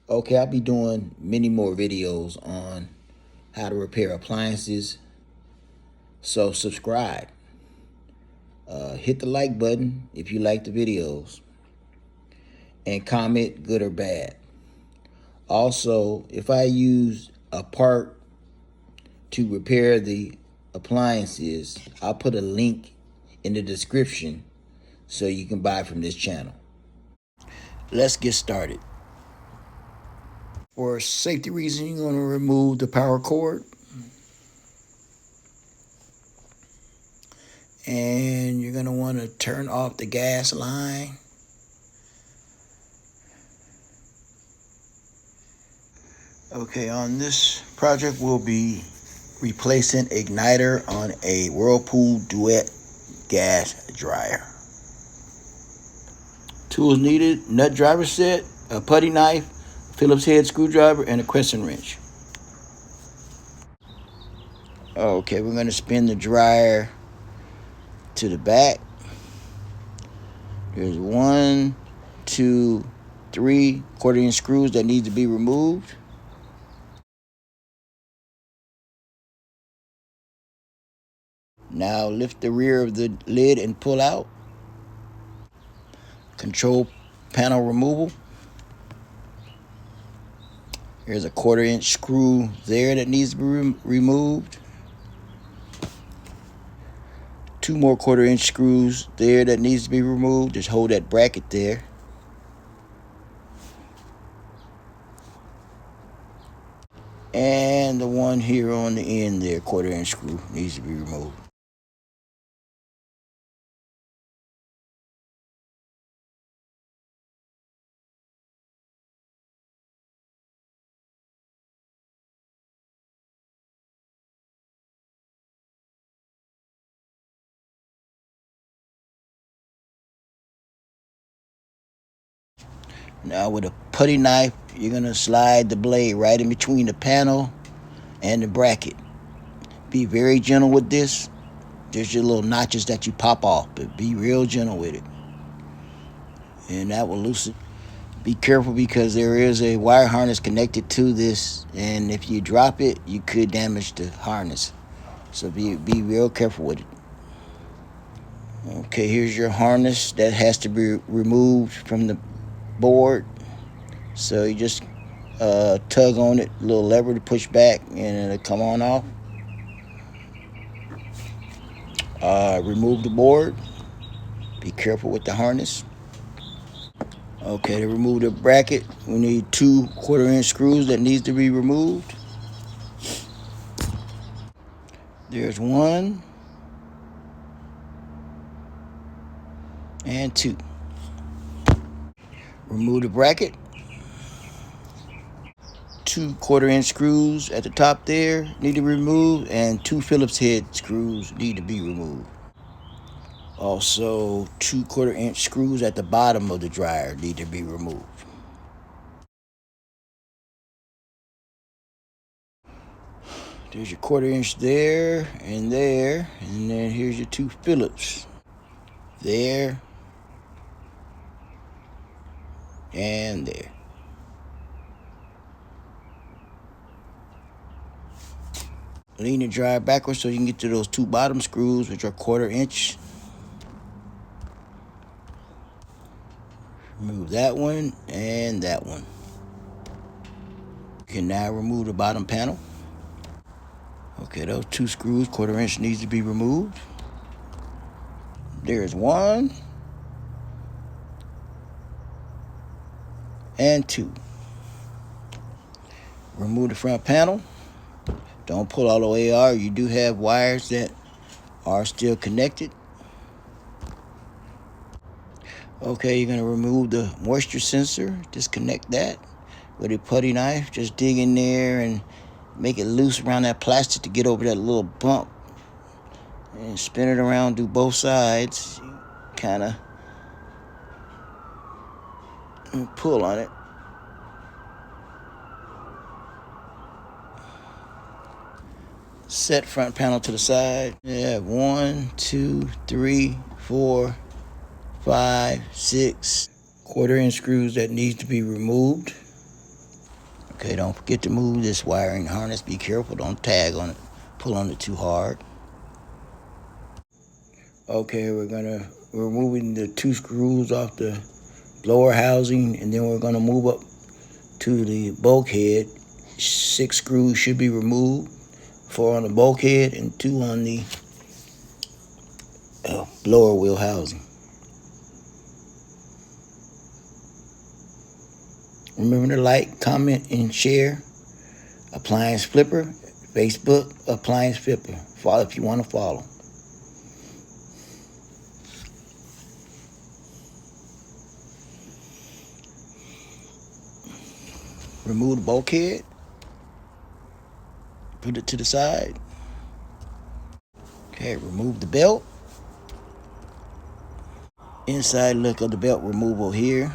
Okay, I'll be doing many more videos on how to repair appliances. So subscribe. Hit the like button if you like the videos. And comment good or bad. Also, if I use a part to repair the appliances, I'll put a link in the description so you can buy from this channel. Let's get started. For safety reasons, you're going to remove the power cord. And you're going to want to turn off the gas line. Okay, on this project we'll be replacing igniter on a Whirlpool Duet gas dryer. Tools needed: nut driver set, a putty knife, Phillips head screwdriver, and a crescent wrench. Okay, we're going to spin the dryer to the back. There's 1, 2, 3 quarter-inch screws that need to be removed. Now lift the rear of the lid and pull out. Control panel removal. There's a quarter-inch screw there that needs to be removed. 2 more quarter-inch screws there that needs to be removed. Just hold that bracket there. And the one here on the end there, quarter-inch screw, needs to be removed. Now with a putty knife, you're going to slide the blade right in between the panel and the bracket. Be very gentle with this. There's your little notches that you pop off, but be real gentle with it. And that will loosen. Be careful because there is a wire harness connected to this, and if you drop it, you could damage the harness. So be real careful with it. Okay, here's your harness that has to be removed from the board. So you just tug on it, a little lever to push back, and it'll come on off. Remove the board. Be careful with the harness. Okay, to remove the bracket, we need 2 quarter-inch screws that needs to be removed. There's 1 and 2. Remove the bracket. 2 quarter-inch screws at the top there need to be removed, and 2 Phillips head screws need to be removed. Also, 2 quarter-inch screws at the bottom of the dryer need to be removed. There's your quarter-inch there, and then here's your 2 Phillips. There, and there. Lean the dryer backwards so you can get to those 2 bottom screws, which are quarter-inch. Remove that one and that one. You can now remove the bottom panel. Okay, those 2 screws, quarter-inch, needs to be removed. There's 1 and 2. Remove the front panel. Don't pull all the way out. You do have wires that are still connected. Okay, you're going to remove the moisture sensor. Disconnect that with a putty knife. Just dig in there and make it loose around that plastic to get over that little bump. And spin it around, do both sides. Kind of pull on it. Set front panel to the side. Yeah, 1, 2, 3, 4, 5, 6 quarter-inch screws that need to be removed. Okay, don't forget to move this wiring harness. Be careful, don't tag on it, pull on it too hard. Okay, we're removing the 2 screws off the blower housing, and then we're gonna move up to the bulkhead. 6 screws should be removed, 4 on the bulkhead and 2 on the blower wheel housing. Remember to like, comment, and share. Appliance Flipper, Facebook, Appliance Flipper. Follow if you want to follow. Remove the bulkhead. Put it to the side. Okay, remove the belt. Inside look of the belt removal here.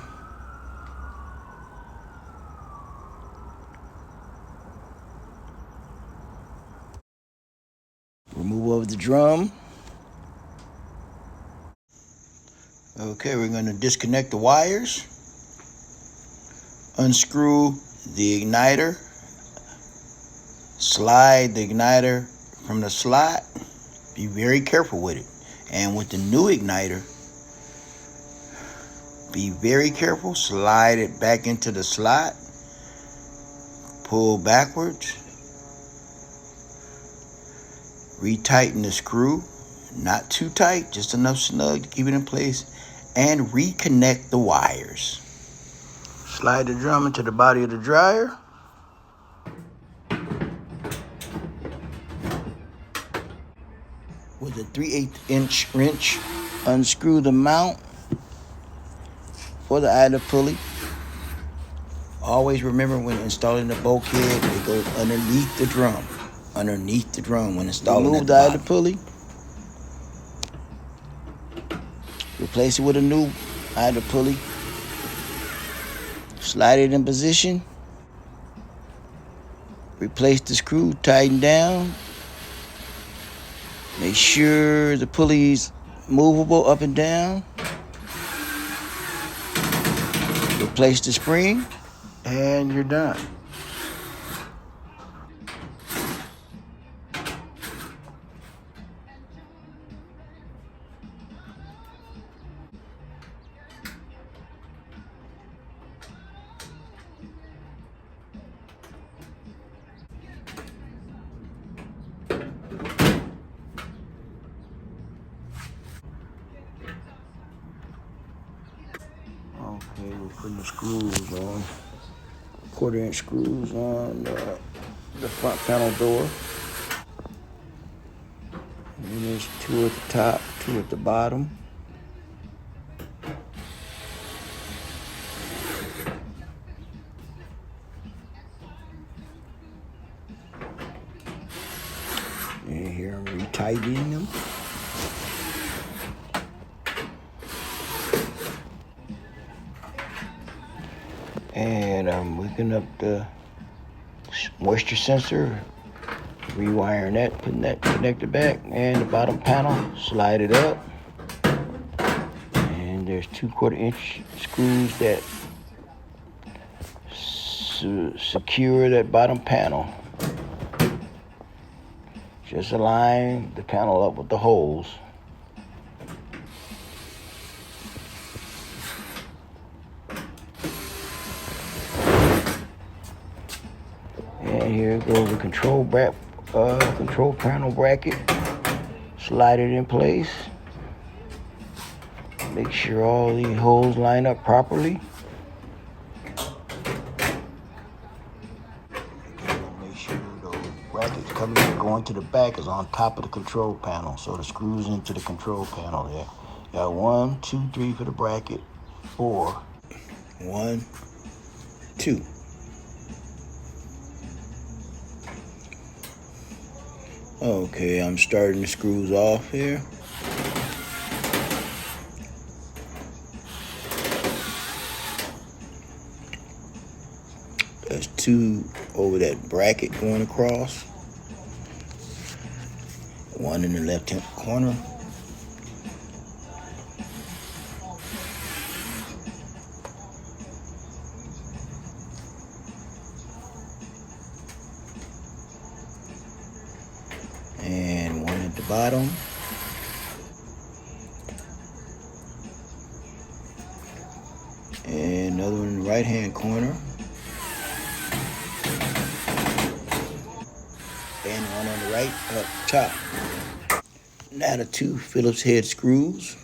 Removal of the drum. Okay, we're going to disconnect the wires. Unscrew the igniter. Slide the igniter from the slot. Be very careful with it. And with the new igniter, be very careful. Slide it back into the slot. Pull backwards. Retighten the screw. Not too tight, just enough snug to keep it in place. And reconnect the wires. Slide the drum into the body of the dryer. With a 3/8" wrench, unscrew the mount for the idler pulley. Always remember when installing the bulkhead, it goes underneath the drum. Underneath the drum when installing the Remove the idler pulley. Replace it with a new idler pulley. Slide it in position. Replace the screw, tighten down. Make sure the pulley's movable up and down. Replace the spring, and you're done. Okay, we're putting the screws on, 1/4" screws on the front panel door. And then there's 2 at the top, 2 at the bottom. And here I'm retightening them. And I'm hooking up the moisture sensor, rewiring that, putting that connector back, and the bottom panel, slide it up. And there's 2/4" screws that secure that bottom panel. Just align the panel up with the holes. And here goes the control panel bracket. Slide it in place. Make sure all the holes line up properly. Make sure the brackets going to the back is on top of the control panel, so the screws into the control panel there. Got 1, 2, 3 for the bracket, 4. 1, 2. Okay, I'm starting the screws off here. There's 2 over that bracket going across. 1 in the left-hand corner. bottom. And another one in the right hand corner. And one on the right up top. Now the 2 Phillips head screws.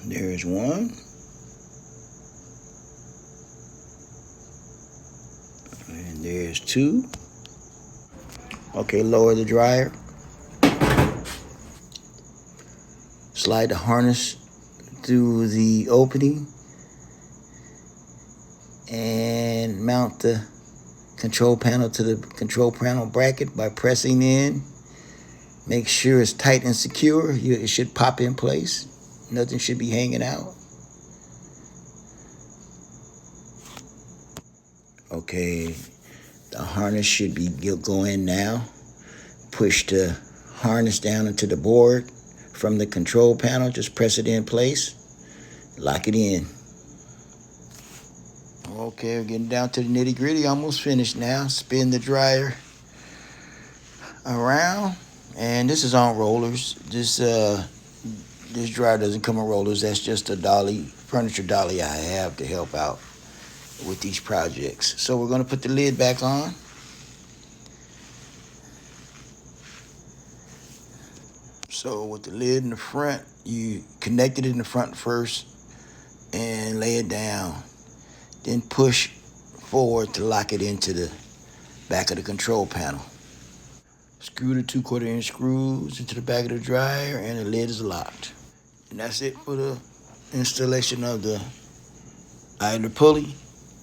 There's one. And there's 2. Okay, lower the dryer. Slide the harness through the opening and mount the control panel to the control panel bracket by pressing in. Make sure it's tight and secure. It should pop in place. Nothing should be hanging out. Okay, the harness should be going now. Push the harness down into the board from the control panel. Just press it in place. Lock it in. Okay, we're getting down to the nitty gritty. Almost finished now. Spin the dryer around. And this is on rollers. This dryer doesn't come on rollers. That's just a dolly, furniture dolly I have to help out with these projects. So we're going to put the lid back on. So with the lid in the front, you connect it in the front first and lay it down. Then push forward to lock it into the back of the control panel. Screw the 2/4 inch screws into the back of the dryer and the lid is locked. And that's it for the installation of the idler pulley.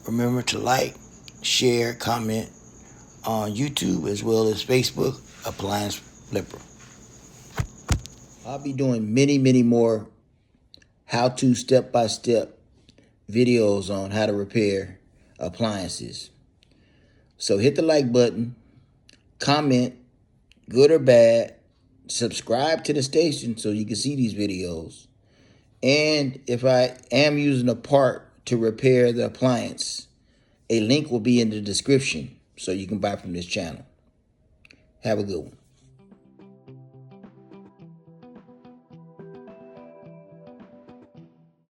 Remember to like, share, comment on YouTube as well as Facebook, Appliance Flipper. I'll be doing many more how-to step-by-step videos on how to repair appliances. So hit the like button, comment, good or bad, subscribe to the station so you can see these videos. And if I am using a part to repair the appliance, a link will be in the description so you can buy from this channel. Have a good one.